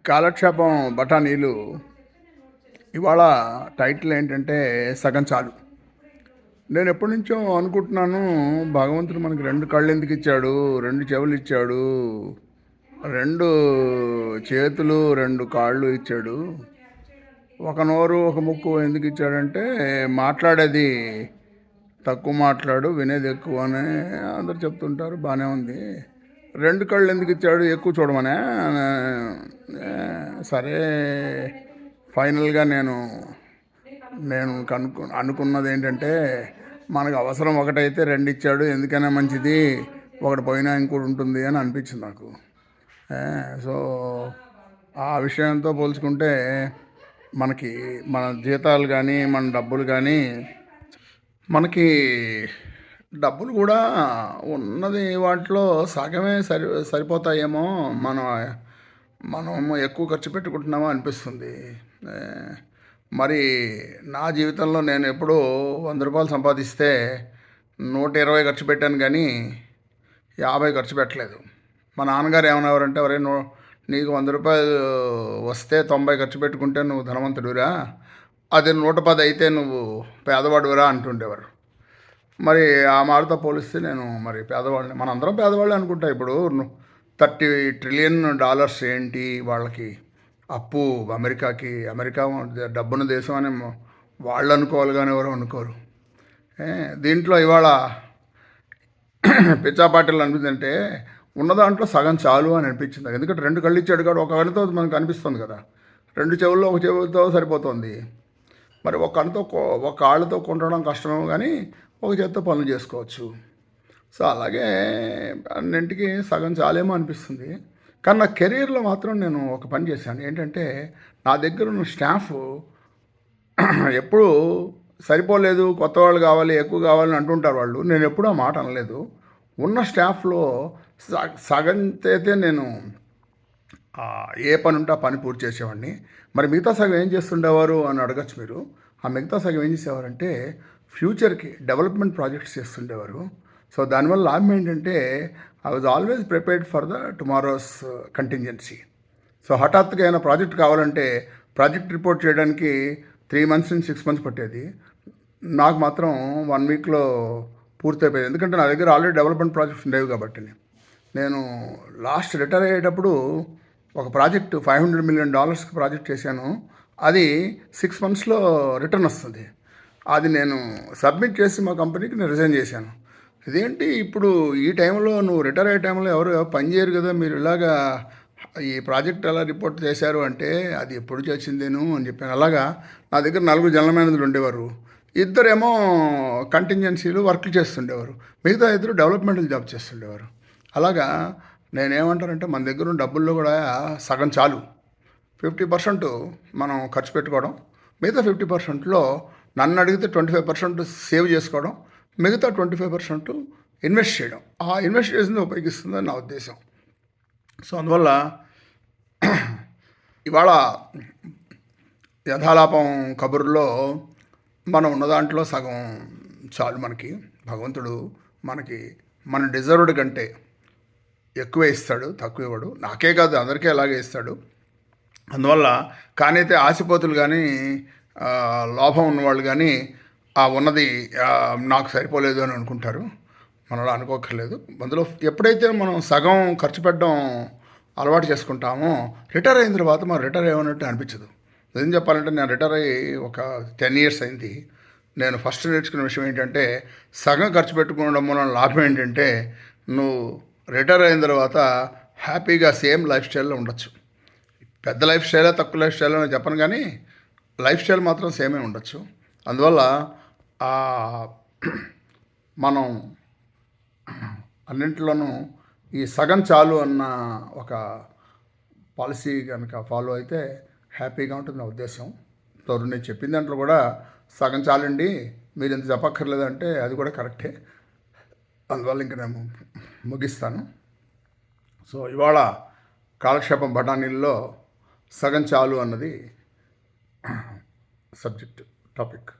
కాలక్షేపం బఠానీలు ఇవాళ టైటిల్ ఏంటంటే సగం చాలు. నేను ఎప్పటి నుంచో అనుకుంటున్నాను, భగవంతుడు మనకి రెండు కళ్ళు ఎందుకు ఇచ్చాడు, రెండు చెవులు ఇచ్చాడు, రెండు చేతులు, రెండు కాళ్ళు ఇచ్చాడు, ఒక నోరు ఒక ముక్కు ఎందుకు ఇచ్చాడంటే మాట్లాడేది తక్కువ మాట్లాడు, వినేది ఎక్కువ అని అందరు చెప్తుంటారు. బాగానే ఉంది. రెండు కళ్ళు ఎందుకు ఇచ్చాడు, ఎక్కువ చూడమనే. సరే, ఫైనల్గా నేను అనుకున్నది ఏంటంటే, మనకు అవసరం ఒకటైతే రెండు ఇచ్చాడు, ఎందుకైనా మంచిది, ఒకటి పోయినా ఇంకోటి ఉంటుంది అని అనిపించింది నాకు. సో ఆ విషయంతో పోల్చుకుంటే మనకి మన జీతాలు కానీ మన డబ్బులు కానీ మనకి డబ్బులు కూడా ఉన్నది వాటిలో సగమే సరిపోతాయేమో, మనం ఎక్కువ ఖర్చు పెట్టుకుంటున్నామో అనిపిస్తుంది. మరి నా జీవితంలో నేను ఎప్పుడూ 100 రూపాయలు సంపాదిస్తే 120 ఖర్చు పెట్టాను, కానీ 50 ఖర్చు పెట్టలేదు. మా నాన్నగారు ఏమనేవారంటే, ఒరే నీకు 100 రూపాయలు వస్తే 90 ఖర్చు పెట్టుకుంటే నువ్వు ధనవంతుడురా, అది 110 అయితే నువ్వు పేదవాడురా అంటుండేవారు. మరి ఆ మాటతో పోలిస్తే నేను మరి పేదవాళ్ళని, మనందరం పేదవాళ్ళే అనుకుంటా. ఇప్పుడు $30 ట్రిలియన్ ఏంటి వాళ్ళకి అప్పు, అమెరికా డబ్బున్న దేశం అని వాళ్ళు అనుకోవాలి, కానీ ఎవరు అనుకోరు. దీంట్లో ఇవాళ పిచ్చాపాటిల్ అనిపిందంటే ఉన్న దాంట్లో సగం చాలు అని అనిపించింది. ఎందుకంటే రెండు కళ్ళు ఇచ్చాడు కాదు, ఒక కళ్ళతో మనకు అనిపిస్తుంది కదా, రెండు చెవుల్లో ఒక చెవులతో సరిపోతుంది. మరి ఒక కాళ్ళతో కొనడం కష్టమేమో, కానీ ఒక చేత్తో పనులు చేసుకోవచ్చు. సో అలాగే అన్నింటికి సగం చాలేమో అనిపిస్తుంది. కానీ నా కెరీర్లో మాత్రం నేను ఒక పని చేశాను. ఏంటంటే, నా దగ్గర ఉన్న స్టాఫ్ ఎప్పుడూ సరిపోలేదు, కొత్త వాళ్ళు కావాలి, ఎక్కువ కావాలని అంటుంటారు వాళ్ళు. నేను ఎప్పుడూ ఆ మాట అనలేదు. ఉన్న స్టాఫ్లో సగం అయితే నేను ఏ పని ఉంటే ఆ పని పూర్తి చేసేవాడిని. మరి మిగతా సగం ఏం చేస్తుండేవారు అని అడగచ్చు మీరు. ఆ మిగతా సగం ఏం చేసేవారంటే ఫ్యూచర్కి డెవలప్మెంట్ ప్రాజెక్ట్స్ చేస్తుండేవారు. సో దానివల్ల లాభం ఏంటంటే, I was always prepared for the tomorrow's contingency. So హఠాత్తుగా ఏమైనా ప్రాజెక్ట్ కావాలంటే ప్రాజెక్ట్ రిపోర్ట్ చేయడానికి 3 months నుంచి 6 months పట్టేది. నాకు మాత్రం 1 weekలో పూర్తయిపోయేది. ఎందుకంటే నా దగ్గర ఆల్రెడీ డెవలప్మెంట్ ప్రాజెక్ట్స్ ఉండేవి కాబట్టి. నేను లాస్ట్ రిటైర్ అయ్యేటప్పుడు ఒక ప్రాజెక్ట్ $500 million ప్రాజెక్ట్ చేశాను. అది 6 monthsలో రిటర్న్ వస్తుంది. అది నేను సబ్మిట్ చేసి మా కంపెనీకి నేను రిజైన్ చేశాను. ఇదేంటి ఇప్పుడు ఈ టైంలో, నువ్వు రిటైర్ అయ్యే టైంలో ఎవరు పని చేయరు కదా, మీరు ఇలాగా ఈ ప్రాజెక్ట్ ఎలా రిపోర్ట్ చేశారు అంటే, అది ఎప్పుడు చేసిందేను అని చెప్పాను. అలాగా నా దగ్గర 4 జనరల్ మేనేజర్లు ఉండేవారు. 2 కంటింజెన్సీలు వర్క్లు చేస్తుండేవారు, మిగతా 2 డెవలప్మెంటల్ జాబ్ చేస్తుండేవారు. అలాగా నేనేమంటానంటే, మన దగ్గర ఉన్న డబ్బుల్లో కూడా సగం చాలు. 50% మనం ఖర్చు పెట్టుకోవడం, మిగతా 50%లో నన్ను అడిగితే 25% సేవ్ చేసుకోవడం, మిగతా 25% ఇన్వెస్ట్ చేయడం. ఆ ఇన్వెస్ట్ చేసింది ఉపయోగిస్తుందని నా ఉద్దేశం. సో అందువల్ల ఇవాళ యథాలాపం కబుర్లో మనం ఉన్న దాంట్లో సగం చాలు. మనకి భగవంతుడు మన డిజర్వ్డ్ కంటే ఎక్కువే ఇస్తాడు, తక్కువ ఇవ్వడు. నాకే కాదు, అందరికీ అలాగే ఇస్తాడు. అందువల్ల కానీ అయితే ఆశపోతులు కానీ లోభం ఉన్నవాళ్ళు కానీ ఆ ఉన్నది నాకు సరిపోలేదు అని అనుకుంటారు. మనలో అనుకోకర్లేదు. అందులో ఎప్పుడైతే మనం సగం ఖర్చు పెట్టడం అలవాటు చేసుకుంటామో, రిటైర్ అయిన తర్వాత మనం రిటైర్ అయ్యనట్టు అనిపించదు. ఏం చెప్పాలంటే, నేను రిటైర్ అయ్యి ఒక 10 years అయింది. నేను ఫస్ట్ నేర్చుకున్న విషయం ఏంటంటే, సగం ఖర్చు పెట్టుకోవడం వల్ల లాభం ఏంటంటే, నువ్వు రిటైర్ అయిన తర్వాత హ్యాపీగా సేమ్ లైఫ్ స్టైల్లో ఉండొచ్చు. పెద్ద లైఫ్ స్టైలా తక్కువ లైఫ్ స్టైల్ అని చెప్పను, కానీ లైఫ్ స్టైల్ మాత్రం సేమే ఉండొచ్చు. అందువల్ల మనం అన్నింటిలోనూ ఈ సగం చాలు అన్న ఒక పాలసీ కనుక ఫాలో అయితే హ్యాపీగా ఉంటుంది నా ఉద్దేశం. నేను చెప్పిన దాంట్లో కూడా సగం చాలండి, మీరు ఎంత చెప్పక్కర్లేదంటే అది కూడా కరెక్టే. అందువల్ల ఇంక నేను ముగిస్తాను. సో ఇవాళ కాలక్షేపం బఠానీల్లో సగం చాలు అన్నది సబ్జెక్ట్ టాపిక్.